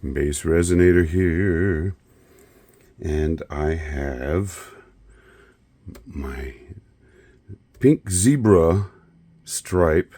BassResinator here, and I have my pink zebra stripe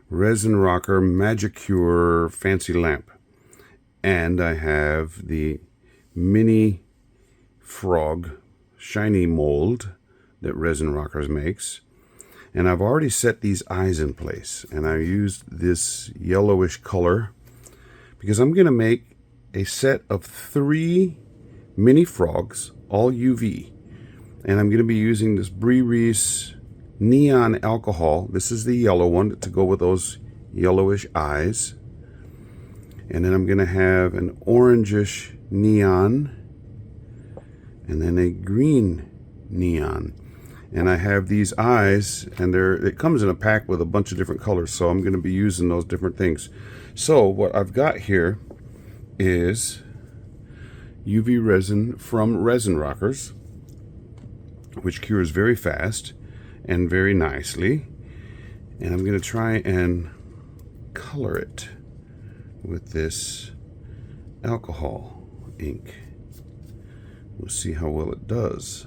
resin rocker Magicure fancy lamp, and I have the mini frog shiny mold that Resin Rockers makes. And I've already set these eyes in place, and I used this yellowish color because I'm going to make a set of 3 mini frogs, all UV. And I'm going to be using this Resin neon alcohol. This is the yellow one to go with those yellowish eyes. And then I'm going to have an orangish neon and then a green neon. And I have these eyes, and it comes in a pack with a bunch of different colors, so I'm going to be using those different things. So what I've got here is UV resin from Resin Rockers, which cures very fast and very nicely. And I'm going to try and color it with this alcohol ink. We'll see how well it does.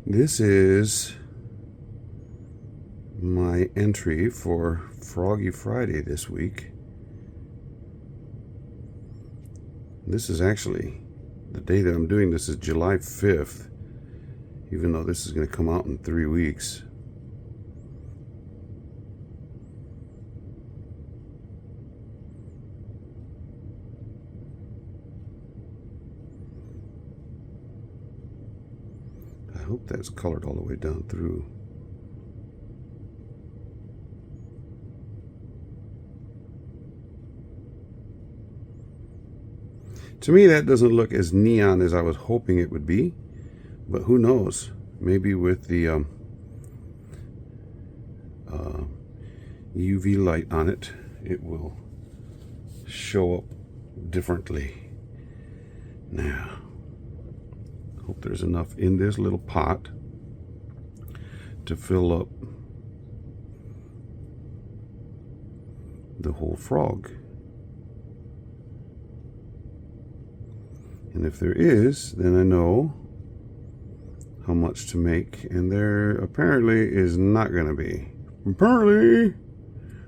This is my entry for Froggy Friday this week. This is actually, the day that I'm doing this is July 5th, even though this is going to come out in 3 weeks. I hope that's colored all the way down through. To me, that doesn't look as neon as I was hoping it would be, but who knows? Maybe with the UV light on it, it will show up differently. Now, hope there's enough in this little pot to fill up the whole frog. And if there is, then I know how much to make, and there apparently is not going to be. Apparently,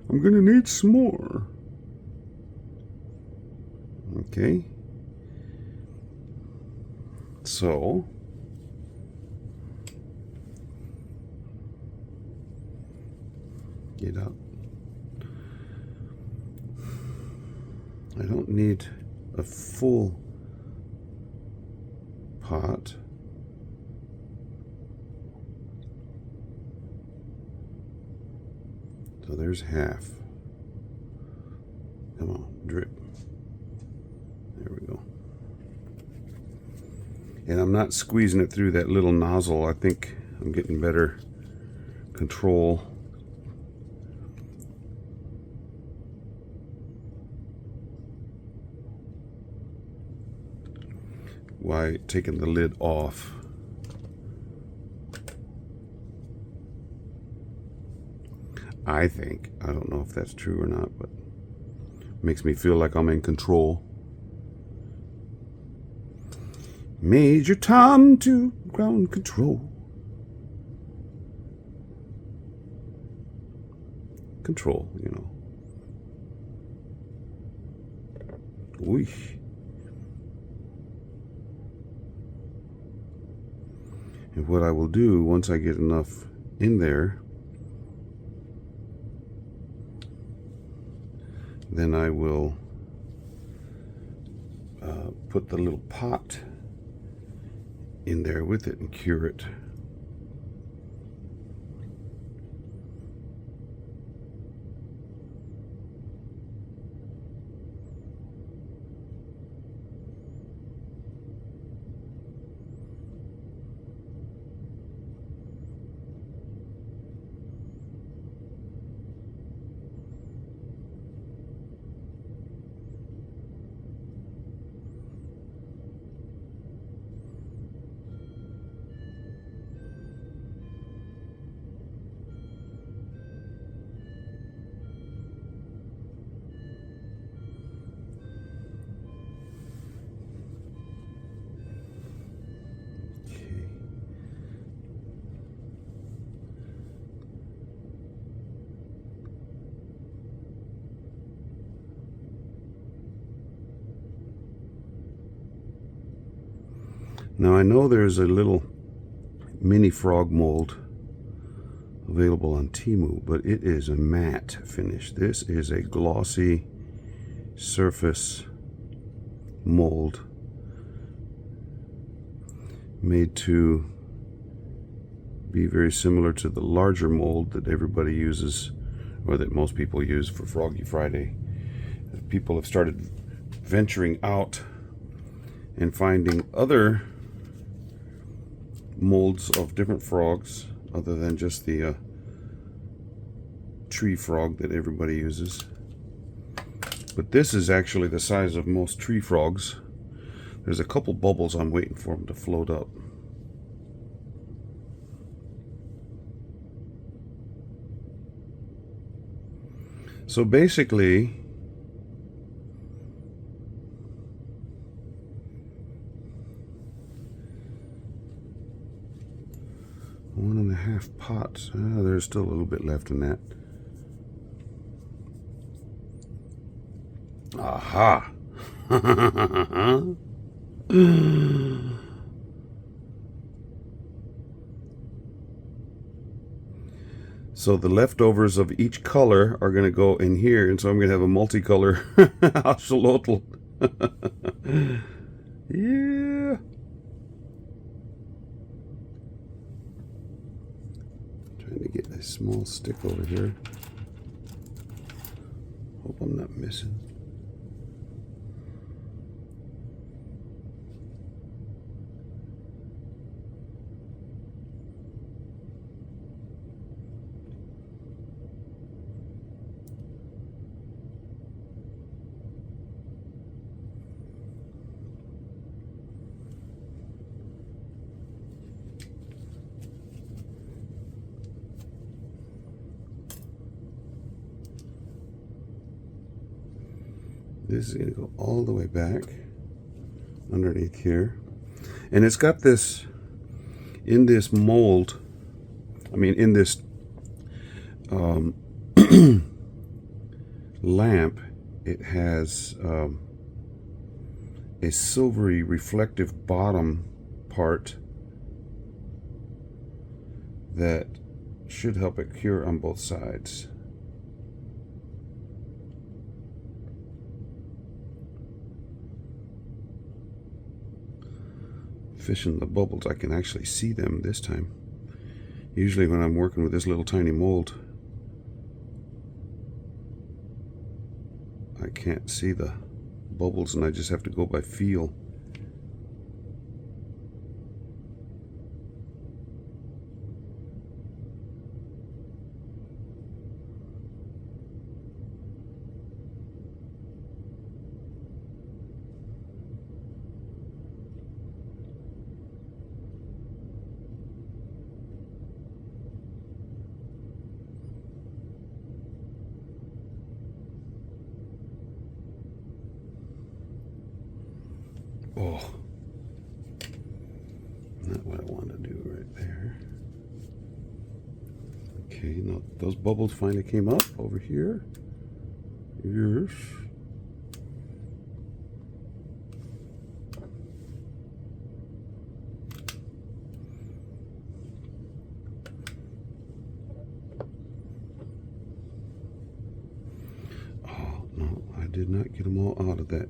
I'm going to need some more. Okay. So, get up. I don't need a full pot. So there's half. Come on, drip. There we go. And I'm not squeezing it through that little nozzle. I think I'm getting better control. While taking the lid off. I think. I don't know if that's true or not, but it makes me feel like I'm in control. Major Tom to ground control. Control, you know. Whoosh. And what I will do once I get enough in there, then I will put the little pot in there with it and cure it. Now I know there's a little mini frog mold available on Temu, but it is a matte finish. This is a glossy surface mold made to be very similar to the larger mold that everybody uses, or that most people use for Froggy Friday. People have started venturing out and finding other molds of different frogs other than just the tree frog that everybody uses. But this is actually the size of most tree frogs. There's a couple bubbles I'm waiting for them to float up. So basically, one and a half pots. There's still a little bit left in that. Aha! So the leftovers of each color are going to go in here, and so I'm going to have a multicolor axolotl. Yeah. Trying to get a small stick over here. Hope I'm not missing. This is going to go all the way back underneath here. And it's got this, in this mold, I mean in this lamp, it has a silvery reflective bottom part that should help it cure on both sides. Fishing the bubbles, I can actually see them this time. Usually when I'm working with this little tiny mold, I can't see the bubbles and I just have to go by feel. Oh, not what I want to do right there. Okay, now those bubbles finally came up over here. Yes. Oh, no, I did not get them all out of that.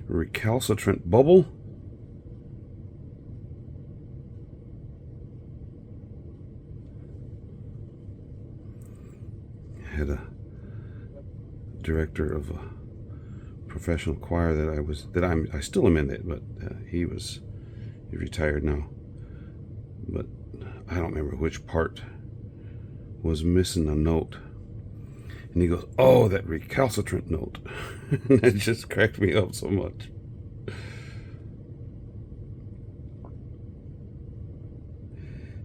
Recalcitrant bubble. I had a director of a professional choir that I still am in it, but he retired now. But I don't remember which part was missing a note. And he goes, "Oh, that recalcitrant note." That just cracked me up so much.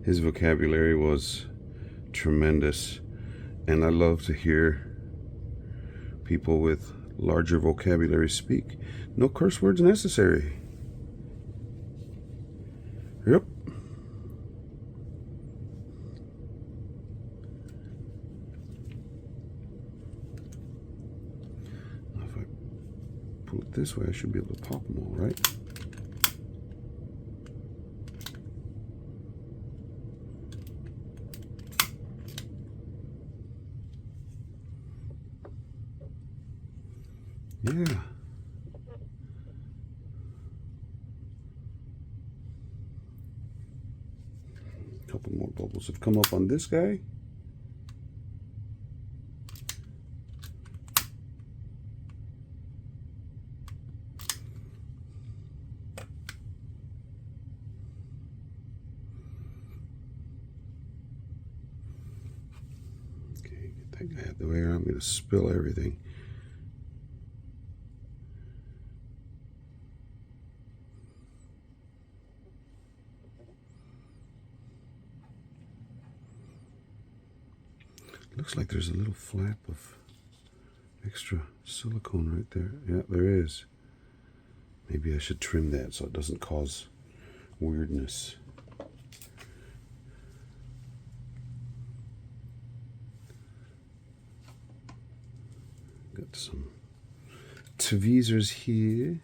His vocabulary was tremendous, and I love to hear people with larger vocabulary speak. No curse words necessary. Yep. Now if I pull it this way, I should be able to pop them all, right? Yeah. A couple more bubbles have come up on this guy. Okay, get that guy out of the way or I'm going to spill everything. Looks like there's a little flap of extra silicone right there. Yeah, there is. Maybe I should trim that so it doesn't cause weirdness. Got some tweezers here.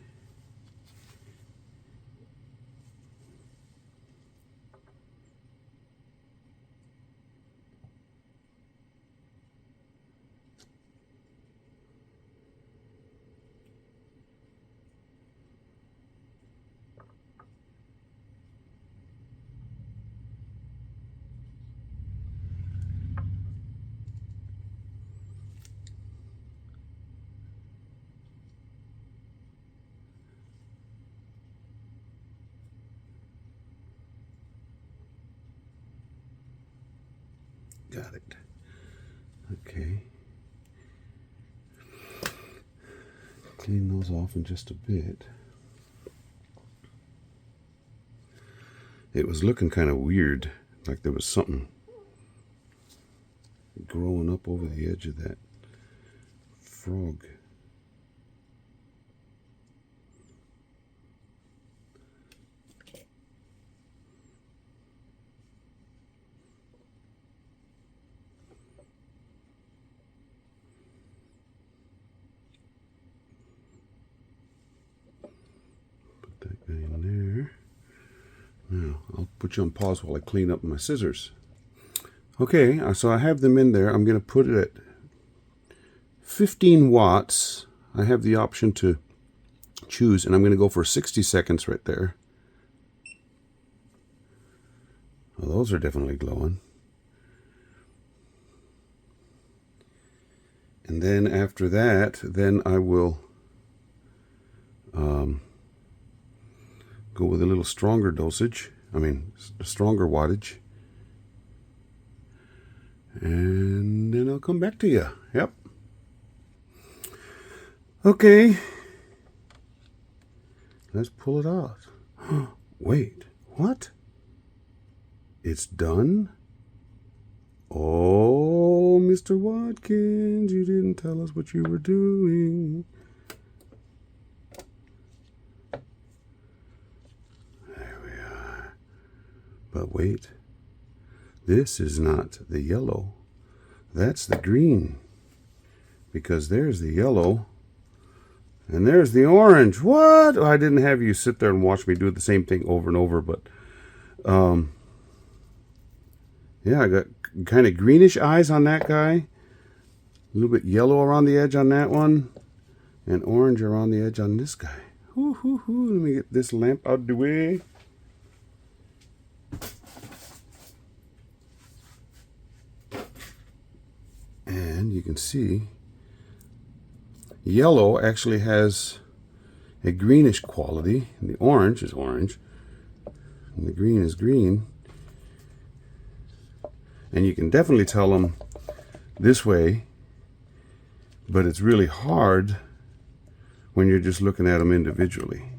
Got it. Okay. Clean those off in just a bit. It was looking kind of weird, like there was something growing up over the edge of that frog. Put that guy in there. Now, I'll put you on pause while I clean up my scissors. Okay, so I have them in there. I'm going to put it at 15 watts. I have the option to choose, and I'm going to go for 60 seconds right there. Well, those are definitely glowing. And then after that, then I will go with a little stronger dosage. I mean, a stronger wattage. And then I'll come back to you. Yep. Okay. Let's pull it out. Wait, what? It's done? Oh, Mr. Watkins, you didn't tell us what you were doing. There we are. But wait. This is not the yellow. That's the green. Because there's the yellow. And there's the orange. What? I didn't have you sit there and watch me do the same thing over and over, but yeah, I got kind of greenish eyes on that guy. A little bit yellow around the edge on that one. And orange around the edge on this guy. Let me get this lamp out of the way. And you can see yellow actually has a greenish quality, and the orange is orange, and the green is green. And you can definitely tell them this way, but it's really hard when you're just looking at them individually.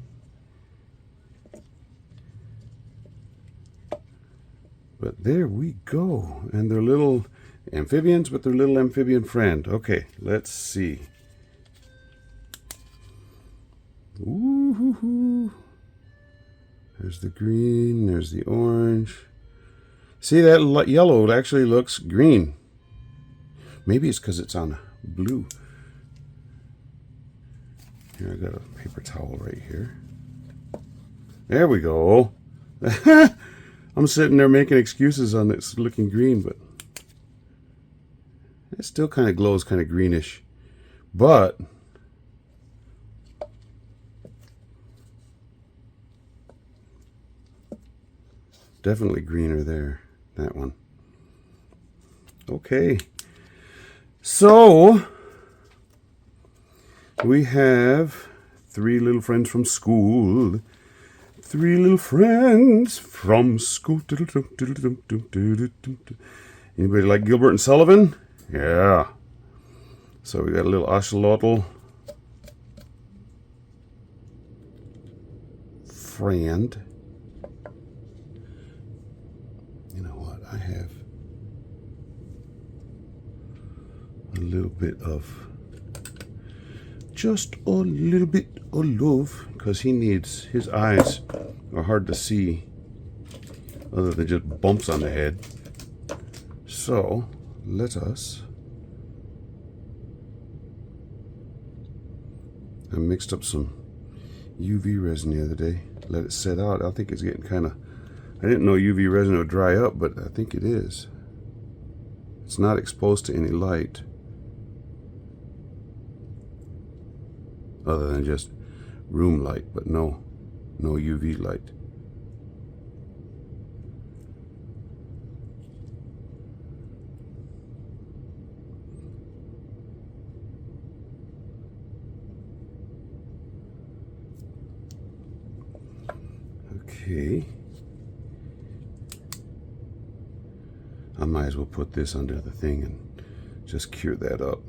But there we go. And they're little amphibians with their little amphibian friend. Okay, let's see. Ooh-hoo-hoo. There's the green, there's the orange. See, that yellow actually looks green. Maybe it's because it's on blue. Here, I got a paper towel right here. There we go. I'm sitting there making excuses on this looking green, but it still kind of glows kind of greenish. But definitely greener there, that one. Okay. So we have three little friends from school. Three little friends from school. Anybody like Gilbert and Sullivan? Yeah. So we got a little axolotl friend. You know what? I have a little bit of, just a little bit of love, because he needs, his eyes are hard to see other than just bumps on the head. So let us, I mixed up some UV resin the other day, let it set out. I think it's getting kind of, I didn't know UV resin would dry up, but I think it is. It's not exposed to any light other than just room light, but no UV light. Okay. I might as well put this under the thing and just cure that up,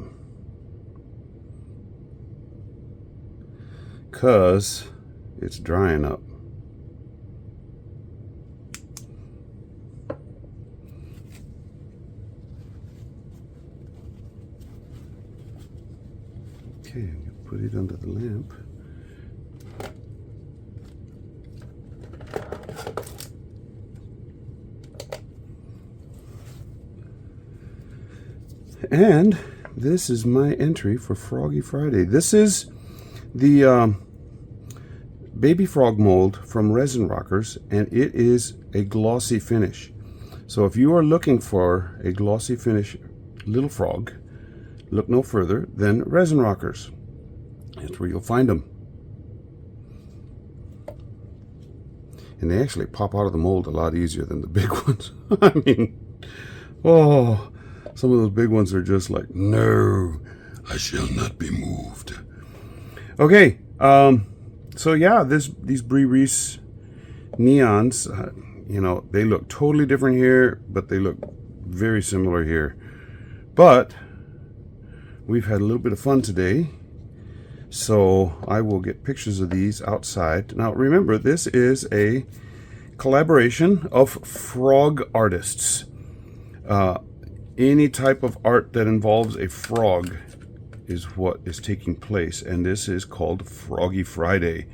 because it's drying up. Okay, I'm gonna put it under the lamp. And this is my entry for Froggy Friday. This is the baby frog mold from Resin Rockers, and it is a glossy finish. So if you are looking for a glossy finish little frog, look no further than Resin Rockers. That's where you'll find them. And they actually pop out of the mold a lot easier than the big ones. I mean, oh, some of those big ones are just like, no, I shall not be moved. Okay, so yeah, these Brie Reese neons, you know, they look totally different here, but they look very similar here. But we've had a little bit of fun today, so I will get pictures of these outside. Now remember, this is a collaboration of frog artists. Any type of art that involves a frog is what is taking place, and this is called Froggy Friday.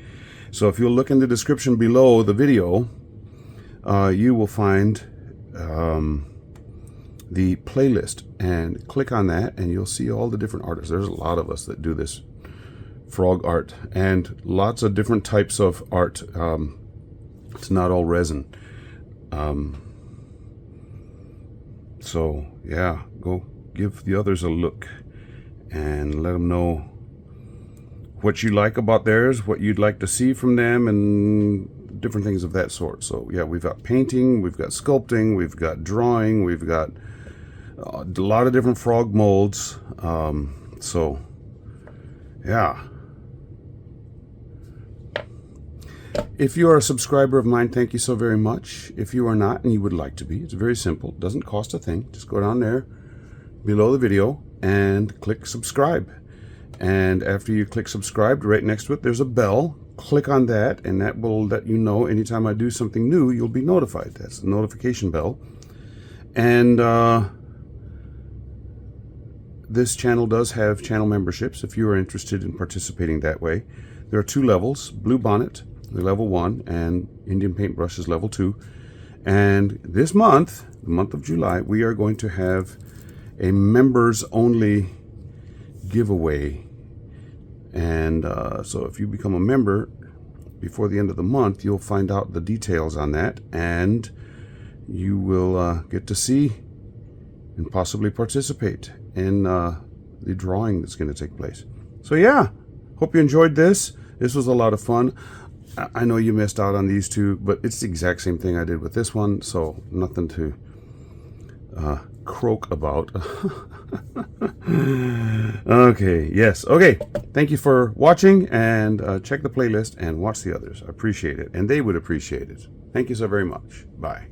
So if you'll look in the description below the video, you will find the playlist, and click on that and you'll see all the different artists. There's a lot of us that do this frog art, and lots of different types of art. It's not all resin. So yeah, go give the others a look and let them know what you like about theirs, what you'd like to see from them, and different things of that sort. So yeah, we've got painting, we've got sculpting, we've got drawing, we've got a lot of different frog molds. So yeah, if you are a subscriber of mine, thank you so very much. If you are not and you would like to be, it's very simple. It doesn't cost a thing. Just go down there below the video and click subscribe. And after you click subscribe, right next to it, there's a bell. click on that, and that will let you know anytime I do something new, you'll be notified. That's the notification bell. And this channel does have channel memberships if you are interested in participating that way. There are 2 levels, Blue Bonnet, level 1, and Indian Paintbrush is level 2. And this month, the month of July, we are going to have a members only giveaway. And so if you become a member before the end of the month, you'll find out the details on that, and you will get to see and possibly participate in the drawing that's going to take place. So yeah, hope you enjoyed this. This was a lot of fun. I know you missed out on these 2, but it's the exact same thing I did with this one, so nothing to croak about. Okay, yes, okay. Thank you for watching, and check the playlist and watch the others. I appreciate it, and they would appreciate it. Thank you so very much. Bye.